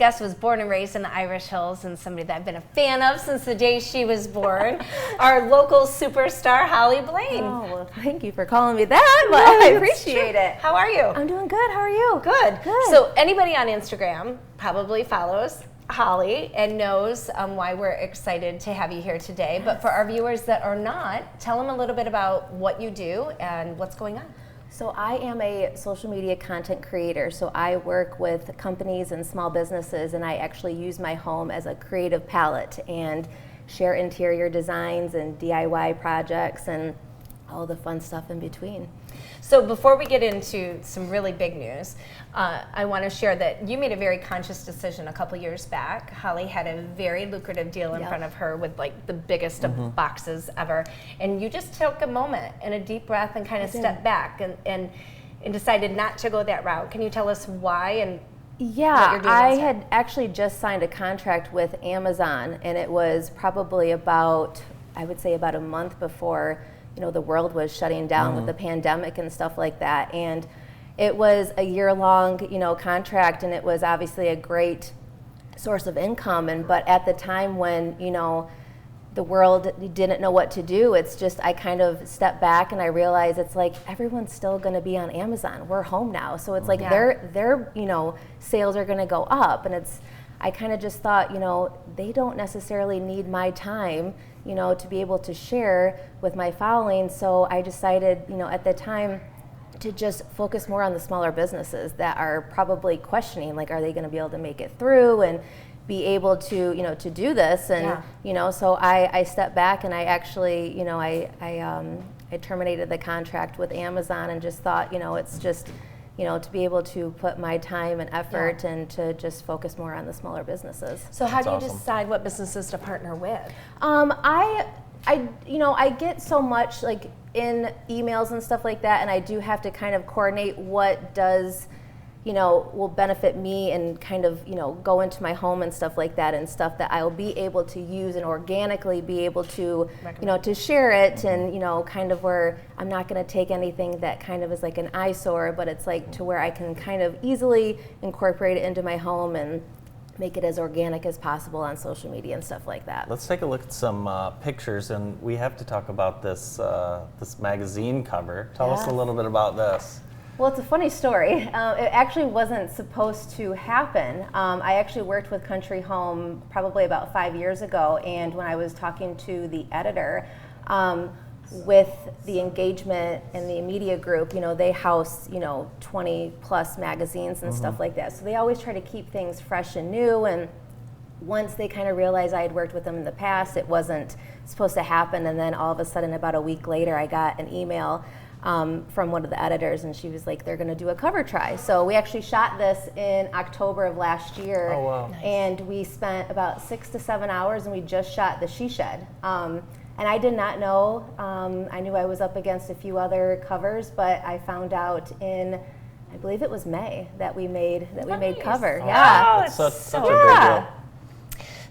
guest was born and raised in the Irish Hills and somebody that I've been a fan of since the day she was born, our local superstar, Holly Blain. Oh, well, thank you for calling me that, but I appreciate it. How are you? I'm doing good. How are you? Good. So anybody on Instagram probably follows Holly and knows why we're excited to have you here today. But for our viewers that are not, tell them a little bit about what you do and what's going on. So I am a social media content creator. So I work with companies and small businesses, and I actually use my home as a creative palette and share interior designs and DIY projects and all the fun stuff in between. So before we get into some really big news, I want to share that you made a very conscious decision a couple years back. Holly had a very lucrative deal in front of her with like the biggest of boxes ever. And you just took a moment and a deep breath and kind of stepped back and decided not to go that route. Can you tell us why and what you're doing I instead? had actually just signed a contract with Amazon, and it was probably about, I would say about a month before the world was shutting down with the pandemic and stuff like that. And it was a year-long, contract, and it was obviously a great source of income. But at the time when, the world didn't know what to do, it's just, I kind of stepped back and I realized it's like everyone's still going to be on Amazon. We're home now. So it's like their sales are going to go up. And I kind of just thought, they don't necessarily need my time, to be able to share with my following. So I decided, at the time, to just focus more on the smaller businesses that are probably questioning, like, are they going to be able to make it through and be able to, to do this? And, so I stepped back and I actually, I terminated the contract with Amazon and just thought, it's just, to be able to put my time and effort and to just focus more on the smaller businesses. So how do you decide what businesses to partner with? I get so much like in emails and stuff like that, and I do have to kind of coordinate what does, will benefit me and kind of, go into my home and stuff like that, and stuff that I'll be able to use and organically be able to, to share it, and, kind of where I'm not going to take anything that kind of is like an eyesore, but it's like to where I can kind of easily incorporate it into my home and make it as organic as possible on social media and stuff like that. Let's take a look at some pictures, and we have to talk about this this magazine cover. Tell us a little bit about this. Well, it's a funny story. It actually wasn't supposed to happen. I actually worked with Country Home probably about 5 years ago, and when I was talking to the editor, with the engagement and the media group, they house, 20 plus magazines and stuff like that. So they always try to keep things fresh and new. And once they kind of realized I had worked with them in the past, it wasn't supposed to happen. And then all of a sudden, about a week later, I got an email from one of the editors, and she was like, they're going to do a cover try. So we actually shot this in October of last year. Oh, wow. Nice. And we spent about 6 to 7 hours, and we just shot the she shed. And I did not know. I knew I was up against a few other covers, but I found out in, I believe it was May, that we made cover. Oh, yeah, it's such a big deal.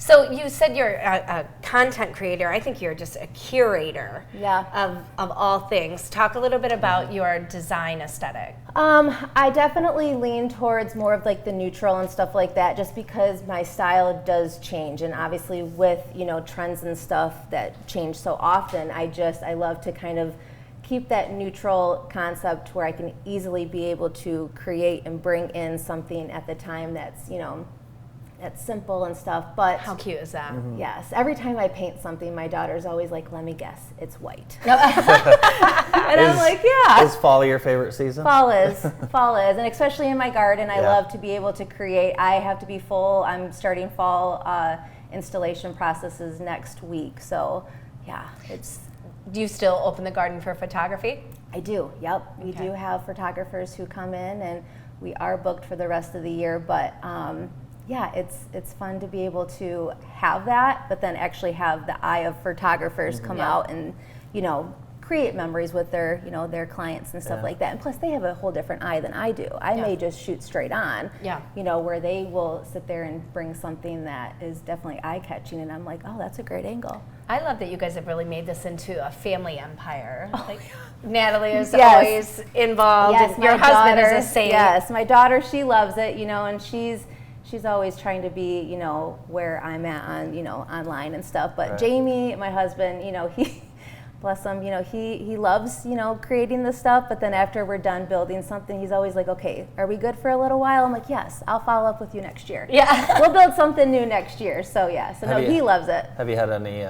So you said you're a content creator. I think you're just a curator of all things. Talk a little bit about your design aesthetic. I definitely lean towards more of like the neutral and stuff like that, just because my style does change, and obviously with trends and stuff that change so often, I love to kind of keep that neutral concept where I can easily be able to create and bring in something at the time that's that's simple and stuff. But how cute is that? Yes. Every time I paint something, my daughter's always like, let me guess, it's white. And I'm like, yeah. Is fall your favorite season? Fall is. And especially in my garden, I love to be able to create. I have to be full. I'm starting fall installation processes next week. So, yeah, it's. Do you still open the garden for photography? I do, yep. We do have photographers who come in, and we are booked for the rest of the year, but yeah, it's fun to be able to have that, but then actually have the eye of photographers come out and, create memories with their, their clients and stuff like that. And plus, they have a whole different eye than I do. I may just shoot straight on, where they will sit there and bring something that is definitely eye-catching, and I'm like, oh, that's a great angle. I love that you guys have really made this into a family empire. Natalie is always involved, and your husband is a saint. Yes, my daughter, she loves it, and she's always trying to be, you know, where I'm at on, you know, online and stuff. But Right. Jamie, my husband, you know, he, bless him, you know, he loves, you know, creating the stuff. But then after we're done building something, he's always like, okay, are we good for a little while? I'm like, yes, I'll follow up with you next year. Yeah. We'll build something new next year. So yeah, so Have no, you- he loves it. Have you had any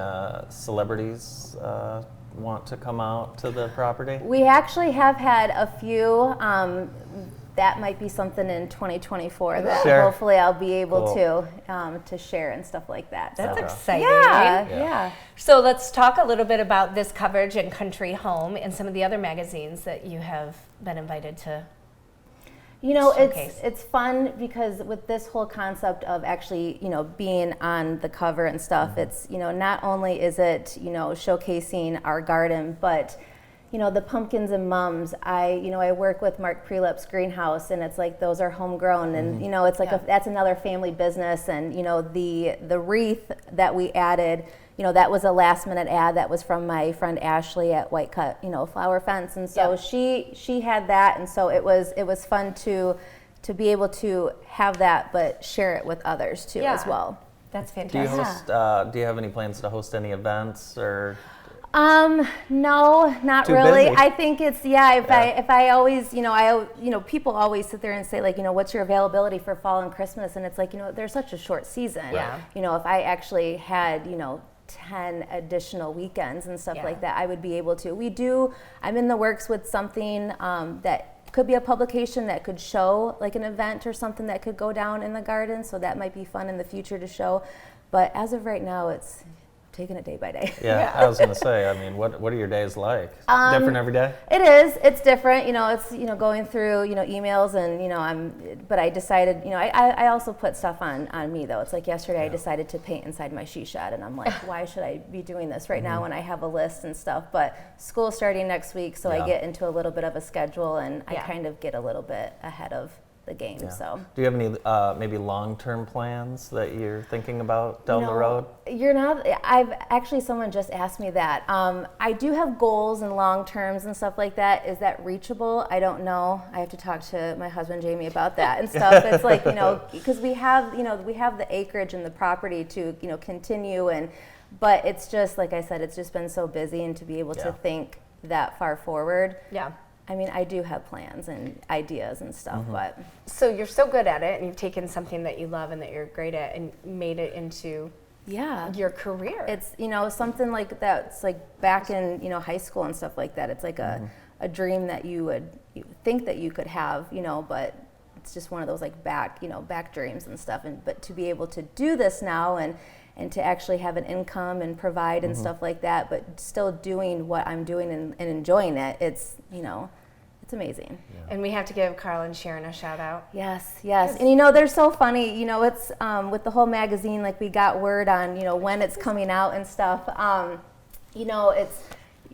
celebrities want to come out to the property? We actually have had a few. That might be something in 2024 that Sure. hopefully I'll be able Cool. to share and stuff like that. That's so. exciting. Yeah, Yeah. yeah. So let's talk a little bit about this coverage in Country Home and some of the other magazines that you have been invited to. You know, Showcase. it's fun because with this whole concept of actually, you know, being on the cover and stuff, it's, you know, not only is it, you know, showcasing our garden, but you know, the pumpkins and mums, I work with Mark Prelip's greenhouse, and it's like those are homegrown, and you know, it's like Yeah. that's another family business. And you know, the wreath that we added, you know, that was a last minute ad that was from my friend Ashley at White Cut, you know, Flower Fence, and so Yeah. she had that, and so it was fun to be able to have that, but share it with others too Yeah. as well. That's Do you fantastic. host? Do you have any plans to host any events or? No, not Too really. busy. I think it's if I always, you know, people always sit there and say like, you know, what's your availability for fall and Christmas? And it's like, you know, there's such a short season. Yeah. You know, if I actually had, you know, 10 additional weekends and stuff Yeah. like that, I would be able to. I'm in the works with something that could be a publication that could show like an event or something that could go down in the garden. So that might be fun in the future to show. But as of right now, it's taking it day by day. Yeah, I was going to say. I mean, what are your days like? Different every day? It is. It's different. You know, it's, you know, going through, you know, emails and, you know, but I decided, you know, I also put stuff on me though. It's like yesterday I decided to paint inside my she shed, and I'm like, why should I be doing this right now when I have a list and stuff? But school's starting next week, so Yeah. I get into a little bit of a schedule, and Yeah. I kind of get a little bit ahead of the game. Yeah. So. Do you have any maybe long-term plans that you're thinking about down the No, road? You're not. I've actually, someone just asked me that. I do have goals and long terms and stuff like that. Is that reachable? I don't know. I have to talk to my husband Jamie about that and stuff. It's like, you know, because we have the acreage and the property to, you know, continue, but it's just like I said, it's just been so busy, and to be able Yeah. to think that far forward. Yeah. I mean, I do have plans and ideas and stuff, but So you're so good at it, and you've taken something that you love and that you're great at and made it into yeah. your career. It's, you know, something like that's like back in, you know, high school and stuff like that. It's like a dream that you would think that you could have, you know, but it's just one of those like back dreams and stuff. And but to be able to do this now and to actually have an income and provide and stuff like that, but still doing what I'm doing and enjoying it, it's, you know, it's amazing. And we have to give Carl and Sharon a shout out. Yes. And you know, they're so funny. You know, it's with the whole magazine, like we got word on, you know, when it's coming out and stuff. You know,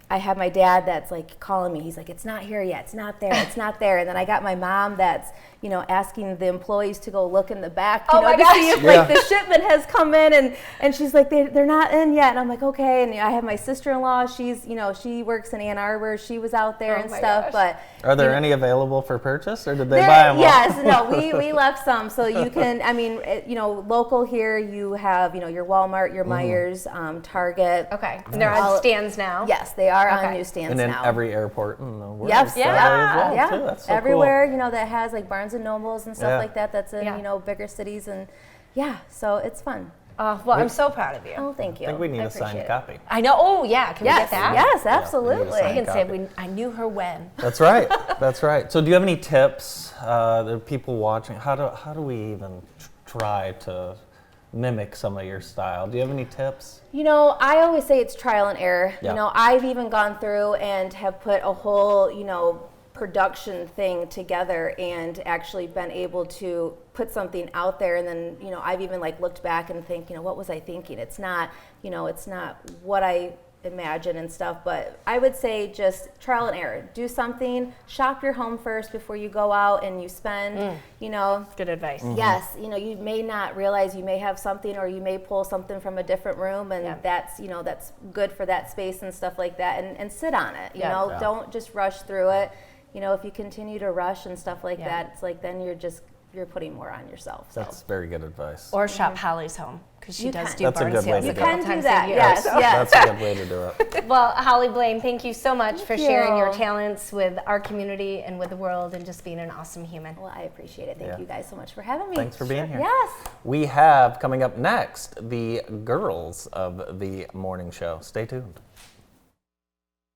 I have my dad that's like calling me. He's like, it's not here yet. It's not there. It's not there. And then I got my mom that's, you know, asking the employees to go look in the back, you know, to see if like the shipment has come in. And she's like, they're not in yet. And I'm like, okay. And I have my sister-in-law. She's, you know, she works in Ann Arbor. She was out there and stuff. But Are there you know, any available for purchase, or did they buy them all? yes, no, we left some. So you can, I mean, you know, local here, you have, you know, your Walmart, your Myers, Target. Okay. And they're on stands now. Yes, they are Okay. on newsstands And in now. every airport in the world. Yep. that way as well, Yeah. too. That's so Everywhere, you know, that has like Barnes and Nobles and stuff Yeah. like that. That's in, Yeah. you know, bigger cities, and yeah, so it's fun. Well, I'm so proud of you. Oh, thank you. I think we need a appreciate signed it. copy. I know. Oh, yeah. Can we Yes, get that? yes, Yeah, we need a absolutely. I can signed say copy. I knew her when. That's right. That's right. So, do you have any tips? The people watching, how do we even try to mimic some of your style? Do you have any tips? You know, I always say it's trial and error. Yeah. You know, I've even gone through and have put a whole, you know, production thing together and actually been able to put something out there, and then, you know, I've even like looked back and think, you know, what was I thinking? It's not, you know, it's not what I imagine and stuff, but I would say just trial and error. Do something, shop your home first before you go out and you spend, you know. Good advice. Yes, you know, you may not realize you may have something, or you may pull something from a different room, and that's, you know, that's good for that space and stuff like that, and sit on it, you know. Yeah. Don't just rush through it. You know, if you continue to rush and stuff like that, it's like then you're you're putting more on yourself. So. That's very good advice. Or shop Holly's home, because she You does can. do That's a barn good way sales to a do couple it. do times that, a year. yes, so- yes. That's a good way to do it. Well, Holly, Blain, thank you so much for sharing your you. talents with our community and with the world, and just being an awesome human. Well, I appreciate it. Thank Yeah. you guys so much for having me. Thanks for being here. Yes. We have coming up next the girls of the morning show. Stay tuned.